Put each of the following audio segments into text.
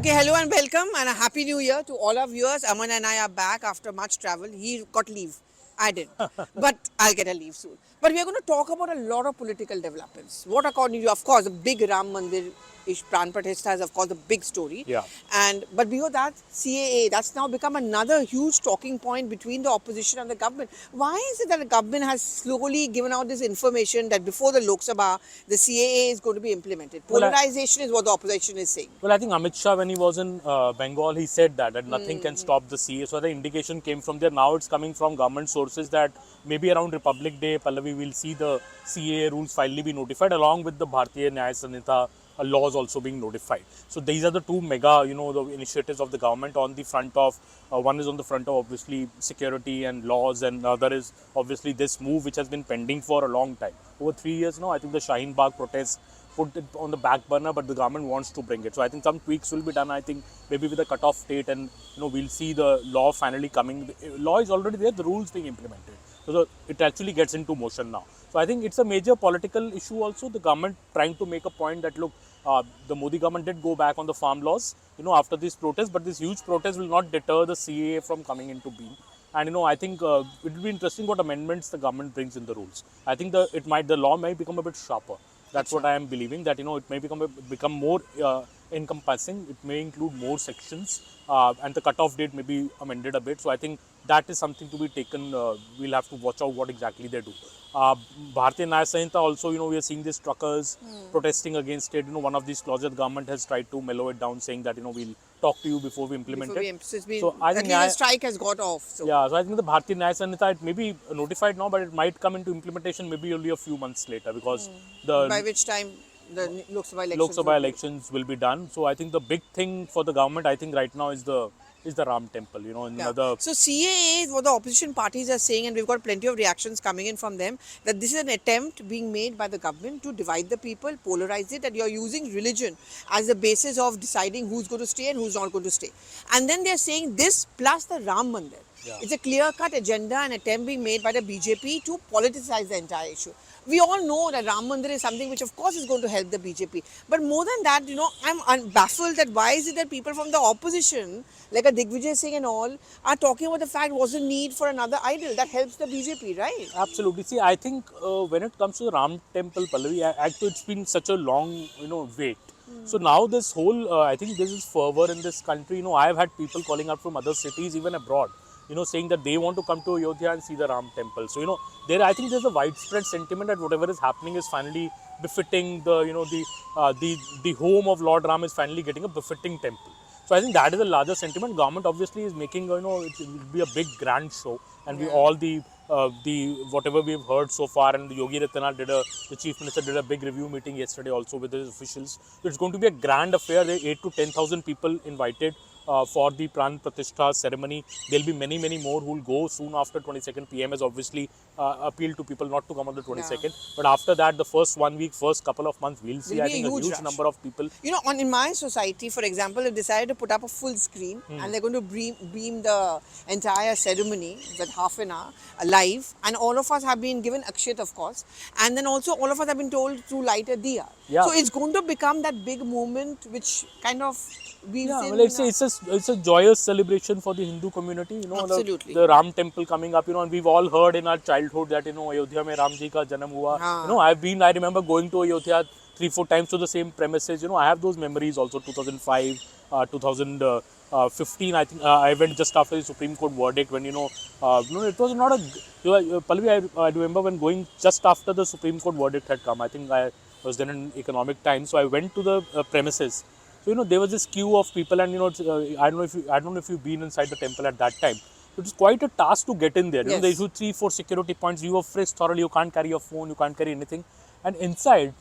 Okay, hello and welcome and a happy new year to all our viewers. Aman and I are back after much travel. He got leave. I didn't. But I'll get a leave soon. But we are going to talk about a lot of political developments. What according to you, of course, the big Ram Mandir ish Pran Pratishtha is of course the big story. Yeah. But beyond that, CAA, that's now become another huge talking point between the opposition and the government. Why is it that the government has slowly given out this information that before the Lok Sabha, the CAA is going to be implemented? Well, Polarization is what the opposition is saying. Well, I think Amit Shah, when he was in Bengal, he said that nothing can stop the CA. So the indication came from there. Now it's coming from government sources that maybe around Republic Day, Pallavi, will see the CA rules finally be notified along with the Bharatiya Nyaya Sanhita laws also being notified. So these are the two mega, the initiatives of the government on the front of, one is on the front of obviously security and laws, and the other is obviously this move which has been pending for a long time. Over 3 years now, I think the Shaheen Bagh protests put it on the back burner, but the government wants to bring it. So I think some tweaks will be done. I think maybe with the cut-off date, and we'll see the law finally coming. The law is already there, the rules being implemented. So it actually gets into motion now. So I think it's a major political issue also. The government trying to make a point that look, the Modi government did go back on the farm laws, after this protest, but this huge protest will not deter the CAA from coming into being. And I think it will be interesting what amendments the government brings in the rules. I think the law might become a bit sharper. That's what I am believing, that it may become more encompassing. It may include more sections, and the cutoff date may be amended a bit. So I think that is something to be taken. We'll have to watch out what exactly they do. Bharatiya Nyaya Sanhita also, we are seeing these truckers protesting against it. One of these clauses the government has tried to mellow it down, saying that we'll talk to you before we implement it. So I think the strike has got off. So. Yeah, so I think the Bharatiya Nyaya Sanhita, it may be notified now, but it might come into implementation maybe only a few months later, because by which time the Lok Sabha elections will be done. So I think the big thing for the government, I think right now is the Ram Temple. So CAA is what the opposition parties are saying, and we've got plenty of reactions coming in from them, that this is an attempt being made by the government to divide the people, polarize it, that you're using religion as the basis of deciding who's going to stay and who's not going to stay. And then they're saying this plus the Ram Mandir. Yeah. It's a clear-cut agenda and attempt being made by the BJP to politicize the entire issue. We all know that Ram Mandir is something which of course is going to help the BJP. But more than that, I'm baffled that why is it that people from the opposition, like a Digvijay Singh and all, are talking about the fact was a need for another idol that helps the BJP, right? Absolutely. See, I think when it comes to the Ram Temple, Pallavi, actually it's been such a long, wait. So now this whole, I think this is fervor in this country. I've had people calling out from other cities, even abroad, saying that they want to come to Ayodhya and see the Ram Temple. So, I think there's a widespread sentiment that whatever is happening is finally befitting the home of Lord Ram is finally getting a befitting temple. So I think that is the larger sentiment. Government obviously is making, it will be a big grand show, and we all the whatever we've heard so far, and Yogi Rattana the Chief Minister did a big review meeting yesterday also with his officials. So it's going to be a grand affair. There are 8 to 10,000 people invited for the Pran Pratishtha ceremony. There will be many, many more who will go soon after 22nd. PM has obviously appealed to people not to come on the 22nd. Yeah. But after that, the first 1 week, first couple of months, we'll see, I think, a huge number of people. In my society, for example, they've decided to put up a full screen and they're going to beam the entire ceremony, that half an hour, live. And all of us have been given Akshat, of course. And then also all of us have been told to light a diya. Yeah. So it's going to become that big moment which kind of... it's a joyous celebration for the Hindu community. Absolutely. The Ram Temple coming up, and we've all heard in our childhood that, Ayodhya mein Ram Ji ka janam hua. I remember going to Ayodhya 3-4 times to the same premises. I have those memories also. 2005, 2015, I think I went just after the Supreme Court verdict when, it was not a... Pallavi, I remember when going just after the Supreme Court verdict had come. I think I was then in economic times, so I went to the premises. So, there was this queue of people, and, I don't know if you've been inside the temple at that time. It was quite a task to get in there. Yes. They issued 3-4 security points. You were frisked thoroughly. You can't carry your phone. You can't carry anything. And inside,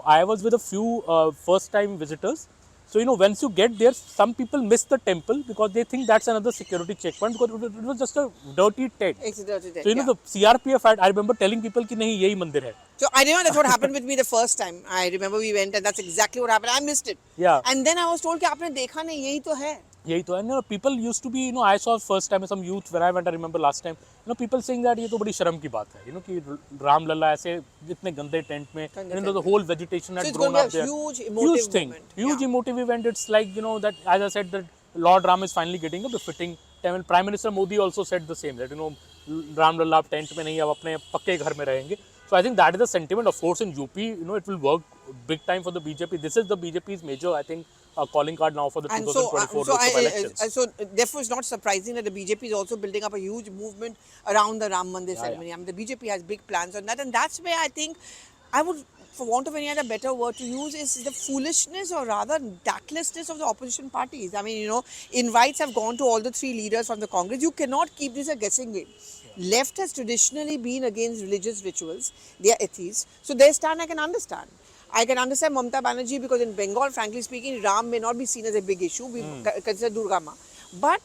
I was with a few first-time visitors. So, once you get there, some people miss the temple because they think that's another security checkpoint, because it was just a dirty tent. It's a dirty tent. So, the CRPF, I remember telling people that nahi, yehi mandir hai. So I remember that's what happened with me the first time. I remember we went and that's exactly what happened. I missed it. Yeah. And then I was told कि आपने देखा नहीं, यही तो है. यही तो है. People used to be, I saw first time some youth when I went, I remember last time, people saying that ये तो बड़ी शर्म की बात है, कि राम लल्ला ऐसे इतने गंदे टेंट में, and the whole vegetation So had it's going grown to up be a there. huge Huge emotive thing, moment. huge emotive event. It's like, that, as I said, that Lord Ram is finally getting a befitting time. Prime Minister Modi also said the same, that, Ram lalla आप tent में नहीं, अब अपने पक्के घर में रहेंगे. So I think that is the sentiment. Of course, in UP, it will work big time for the BJP. This is the BJP's major, I think, calling card now for the And 2024 Lok Sabha elections. so therefore, it's not surprising that the BJP is also building up a huge movement around the Ram Mandir ceremony. Yeah. I mean, the BJP has big plans on that, and that's where I think I would, for want of any other better word to use, is the foolishness or rather tactlessness of the opposition parties. I mean, invites have gone to all the three leaders from the Congress. You cannot keep this a guessing game. Left has traditionally been against religious rituals. They are atheists. So their stand I can understand. I can understand Mamata Banerjee because in Bengal, frankly speaking, Ram may not be seen as a big issue. We consider Durga Ma. But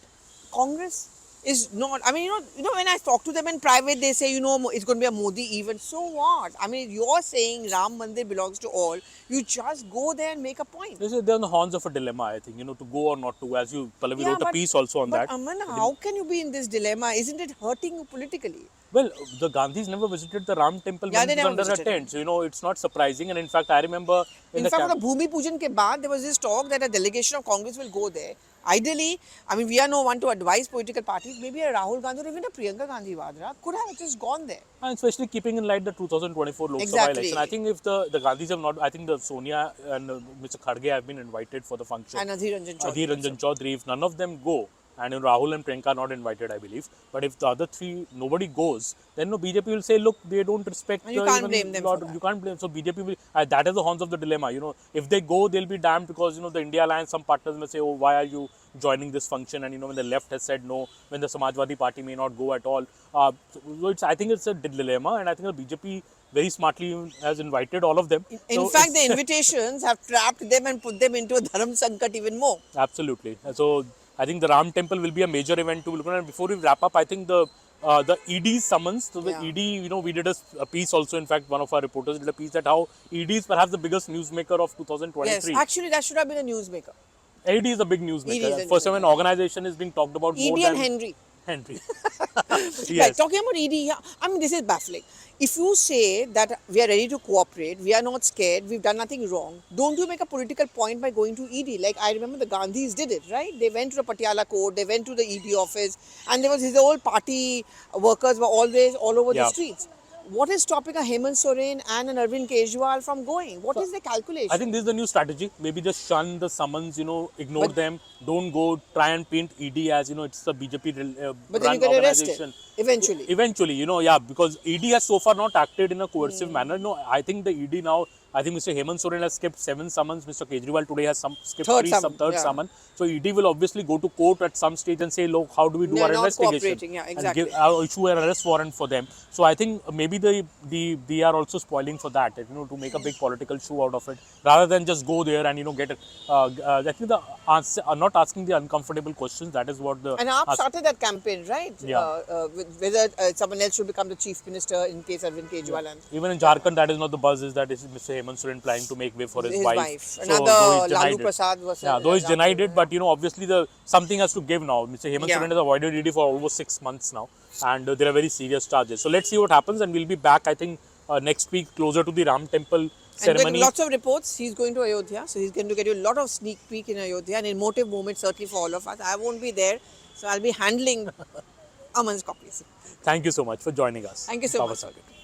Congress is not. I mean, when I talk to them in private, they say, it's going to be a Modi event. So what? I mean, you're saying Ram Mandir belongs to all. You just go there and make a point. They're on the horns of a dilemma, I think, to go or not to. As you, Pallavi wrote a piece also on but that. Aman, how can you be in this dilemma? Isn't it hurting you politically? Well, the Gandhis never visited the Ram temple Yeah, when they it was never under a visited. tent. So, it's not surprising. And in fact, I remember In fact, for the Bhumi Pujan ke baad, there was this talk that a delegation of Congress will go there. Ideally, I mean, we are no one to advise political parties. Maybe a Rahul Gandhi or even a Priyanka Gandhi Vadra could have just gone there. and especially keeping in light the 2024 Lok Sabha Exactly. election. I think if the Gandhis have not, I think the Sonia and Mr. Kharge have been invited for the function. And Adhir Ranjan Chaudhary. Adhir Ranjan Chaudhary, if none of them go, and Rahul and Priyanka are not invited, I believe. But if the other three, nobody goes, then BJP will say, look, they don't respect. And you can't blame them for that. You can't blame. So BJP will. That is the horns of the dilemma. If they go, they'll be damned because the India Alliance, some partners may say, oh, why are you joining this function? And when the left has said no, when the Samajwadi Party may not go at all. So I think it's a dilemma, and I think the BJP very smartly has invited all of them. In fact, the invitations have trapped them and put them into a dharam sankat even more. Absolutely. So I think the Ram temple will be a major event to look at. And before we wrap up, I think the ED's summons. So the ED, we did a piece also. In fact, one of our reporters did a piece that how ED is perhaps the biggest newsmaker of 2023. Yes, actually, that should have been a newsmaker. ED is a big newsmaker. First time an organization is being talked about. ED more and than Henry. Yes. Right, talking about ED, I mean, this is baffling. If you say that we are ready to cooperate, we are not scared, we've done nothing wrong, don't you make a political point by going to ED? Like, I remember the Gandhis did it, right? They went to the Patiala court, they went to the ED office, and there was his whole party workers were always all over the streets. What is stopping a Hemant Soren and an Arvind Kejriwal from going? What is the calculation? I think this is the new strategy. Maybe just shun the summons, ignore them. Don't go try and paint ED as, it's the BJP but then you get arrested eventually. Eventually, because ED has so far not acted in a coercive manner. No, I think the ED now, I think Mr. Hemant Soren has skipped 7 summons. Mr. Kejriwal today has skipped third summon. So ED will obviously go to court at some stage and say, look, how do we do our investigation? Exactly. And issue an arrest warrant for them. So I think maybe they are also spoiling for that, to make a big political show out of it, rather than just go there and get it. I think the answer, not asking the uncomfortable questions. That is what the. And AAP started that campaign, right? Yeah. Whether someone else should become the chief minister in case Arvind Kejriwal. Yeah. Even in Jharkhand, that is not the buzz. Is that Mr. Hemant Soren planning to make way for his wife. Another Lalu Prasad versus. Yeah, though he's denied it, but obviously something has to give now. Mr. Hemant Soren has avoided ED for almost 6 months now, and there are very serious charges. So let's see what happens, and we'll be back, I think, next week closer to the Ram temple ceremony. And lots of reports. He's going to Ayodhya, so he's going to get you a lot of sneak peek in Ayodhya, an emotive moment certainly for all of us. I won't be there, so I'll be handling Aman's copies. Thank you so much for joining us. Thank you so much.